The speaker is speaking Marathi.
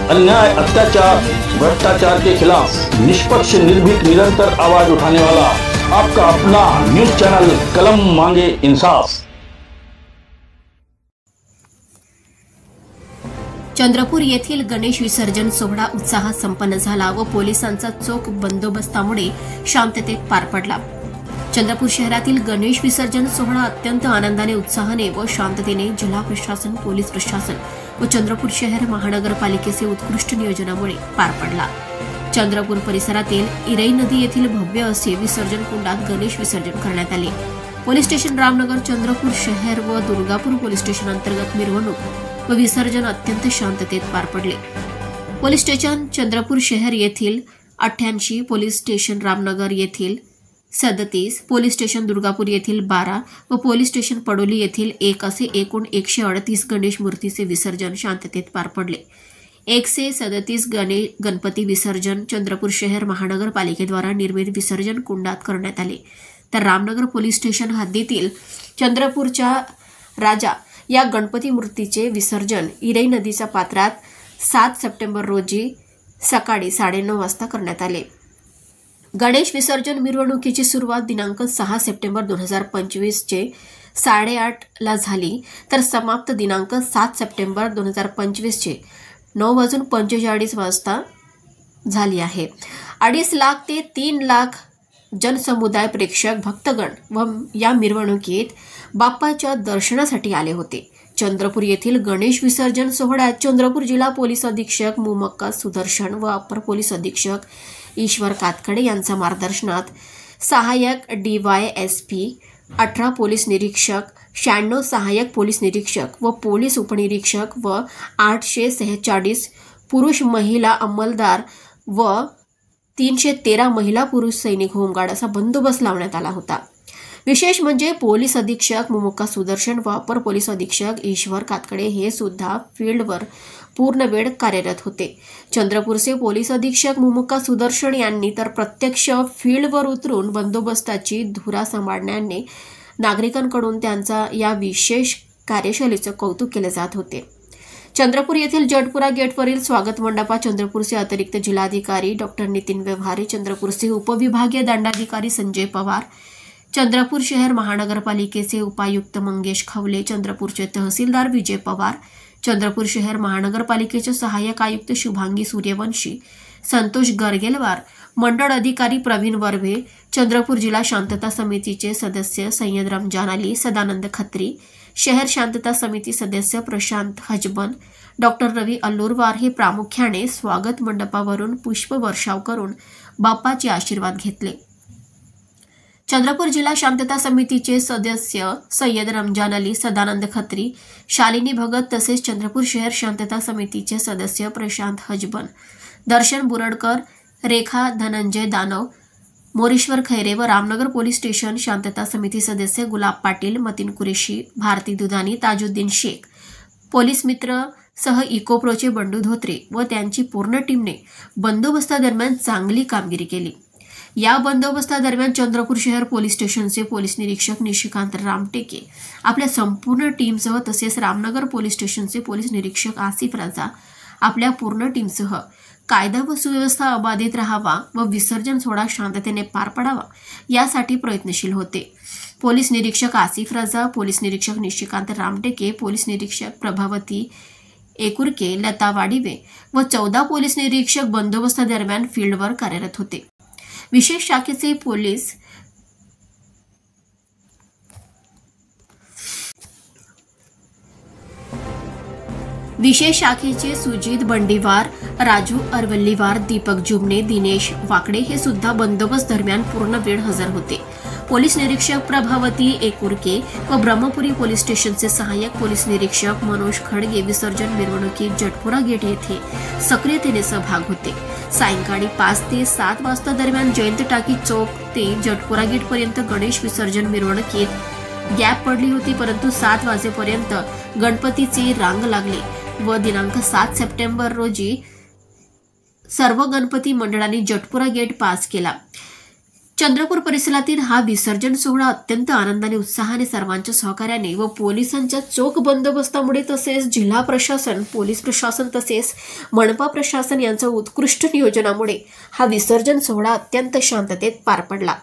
अन्याय, अत्याचार, भ्रष्टाचार के खिलाफ निष्पक्ष, निर्भीक, निरंतर आवाज उठाने वाला आपका अपना न्यूज चैनल कलम मांगे इंसाफ। चंद्रपूर येथील गणेश विसर्जन सोहळा उत्साहात संपन्न झाला व पोलिसांचा चोख बंदोबस्तामुळे शांततेत पार पडला। चंद्रपूर शहरातील गणेश विसर्जन सोहळा अत्यंत आनंदाने, उत्साहाने व शांततेने जिल्हा प्रशासन, पोलीस प्रशासन व चंद्रपूर शहर महानगरपालिकेचे उत्कृष्ट नियोजनामुळे पार पडला। चंद्रपूर परिसरातील इरई नदी येथील भव्य असे विसर्जन कुंडात गणेश विसर्जन करण्यात आले। पोलीस स्टेशन रामनगर, चंद्रपूर शहर व दुर्गापूर पोलीस स्टेशन अंतर्गत मिरवणूक व विसर्जन अत्यंत शांततेत पार पडले। पोलीस स्टेशन चंद्रपूर शहर येथील 88, पोलीस स्टेशन रामनगर येथील 37, पोलीस स्टेशन दुर्गापूर येथील 12 व पोलीस स्टेशन पडोली येथील 1 असे एकूण 138 गणेश मूर्तीचे विसर्जन शांततेत पार पडले। 137 गणपती विसर्जन चंद्रपूर शहर महानगरपालिकेद्वारा निर्मित विसर्जन कुंडात करण्यात आले। तर रामनगर पोलीस स्टेशन हद्दीतील चंद्रपूरच्या राजा या गणपती मूर्तीचे विसर्जन इरई नदीच्या पात्रात 7 सप्टेंबर रोजी सकाळी 9:30 वाजता करण्यात आले। गणेश विसर्जन मिरवणुकीची सुरुवात दिनांक 6 सप्टेंबर 2025 चे 8:30 ला झाली, तर समाप्त दिनांक 7 सप्टेंबर 2025 चे 9:45 वाजता झाली आहे। 2.5 लाख ते 3 लाख जनसमुदाय, प्रेक्षक, भक्तगण व या मिरवणुकीत बाप्पाच्या दर्शनासाठी आले होते। चंद्रपूर येथील गणेश विसर्जन सोहळ्यात चंद्रपूर जिल्हा पोलीस अधीक्षक मुमक्का सुदर्शन व अपर पोलीस अधीक्षक ईश्वर कातकडे यांच्या मार्गदर्शनात सहाय्यक DYSP 18 पोलीस निरीक्षक, 96 सहाय्यक पोलीस निरीक्षक व पोलीस उपनिरीक्षक व 846 पुरुष महिला अंमलदार व 313 महिला पुरुष सैनिक होमगार्ड असा बंदोबस्त लावण्यात आला होता। विशेष म्हणजे पोलीस अधीक्षक मुमक्का सुदर्शन व अपर पोलीस अधीक्षक ईश्वर कातकडे हे सुद्धा फील्डवर पूर्ण वेळ कार्यरत होते। चंद्रपूरचे पोलीस अधीक्षक मुमक्का सुदर्शन यांनी तर प्रत्यक्ष फील्डवर उतरून बंदोबस्ताची धुरा सांभाळण्याने नागरिकांकडून त्यांचा या विशेष कार्यशैलीचे कौतुक केले जात होते। चंद्रपूर येथील जटपुरा गेटवरील स्वागत मंडपात चंद्रपूरचे अतिरिक्त जिल्हाधिकारी डॉक्टर नितीन व्यवहारे, चंद्रपूरचे उपविभागीय दंडाधिकारी संजय पवार, चंद्रपूर शहर महानगरपालिकेचे उपायुक्त मंगेश खवले, चंद्रपूरचे तहसीलदार विजय पवार, चंद्रपूर शहर महानगरपालिकेचे सहाय्यक आयुक्त शुभांगी सूर्यवंशी, संतोष गरगेलवार, मंडळ अधिकारी प्रवीण वर्भे, चंद्रपूर जिल्हा शांतता समितीचे सदस्य सय्यद रमजान अली, सदानंद खत्री, शहर शांतता समिती सदस्य प्रशांत हजबन, डॉक्टर रवी अल्लूरवार हे प्रामुख्याने स्वागत मंडपावरून पुष्पवर्षाव करून बाप्पाचे आशीर्वाद घेतले। चंद्रपूर जिल्हा शांतता समितीचे सदस्य सय्यद रमजान अली, सदानंद खत्री, शालिनी भगत तसेच चंद्रपूर शहर शांतता समितीचे सदस्य प्रशांत हजबन, दर्शन बुरडकर, रेखा धनंजय दानव, मोरेश्वर खैरे व रामनगर पोलीस स्टेशन शांतता समिती सदस्य गुलाब पाटील, मतीन कुरेशी, भारती दुधानी, ताजुद्दीन शेख, पोलीस मित्र सह इकोप्रोचे बंडू धोत्रे व त्यांची पूर्ण टीमने बंदोबस्तादरम्यान चांगली कामगिरी केली। या बंदोबस्तादरम्यान चंद्रपूर शहर पोलीस स्टेशनचे पोलीस निरीक्षक निशिकांत रामटेके आपल्या संपूर्ण टीमसह तसेच रामनगर पोलीस स्टेशनचे पोलीस निरीक्षक आसिफ राजा आपल्या पूर्ण टीमसह कायदा व सुव्यवस्था अबाधित राहावा व विसर्जन सोहळा शांततेने पार पडावा यासाठी प्रयत्नशील होते। पोलीस निरीक्षक आसिफ राजा, पोलीस निरीक्षक निशिकांत रामटेके, पोलीस निरीक्षक प्रभावती एकुरके, लता वाडिवे व 14 पोलीस निरीक्षक बंदोबस्तादरम्यान फील्डवर कार्यरत होते। विशेष शाखेचे पोलीस विशेष शाखेचे सुजित बंडीवार, राजू अरवल्लीवार, दीपक जुमने, दिनेश वाकडे हे सुद्धा बंदोबस्त दरम्यान पूर्ण वेळ हजर होते। पोलीस निरीक्षक प्रभावती एकुरके व ब्रह्मपुरी पोलीस स्टेशनचे सहाय्यक पोलीस निरीक्षक मनोज खडगे विसर्जन मिरवणुकीत जटपुरा गेट येथे सक्रियतेने सहभाग होते। सायंकाळी 5 ते 7 वाजता दरम्यान जयंत टाकी चौक ते जटपुरा गेट पर्यंत गणेश विसर्जन मिरवणुकीत गॅप पडली होती, परंतु 7 वाजेपर्यंत गणपतीची रांग लागली व दिनांक 7 सप्टेंबर रोजी सर्व गणपती मंडळांनी जटपुरा गेट पास केला। चंद्रपूर परिसरातील हा विसर्जन सोहळा अत्यंत आनंदाने उत्साहाने सर्वांच्या सहकार्याने व पोलिसांच्या चोख बंदोबस्तामुळे तसेच जिल्हा प्रशासन, पोलीस प्रशासन तसेच मनपा प्रशासन यांच्या उत्कृष्ट नियोजनामुळे हा विसर्जन सोहळा अत्यंत शांततेत पार पडला।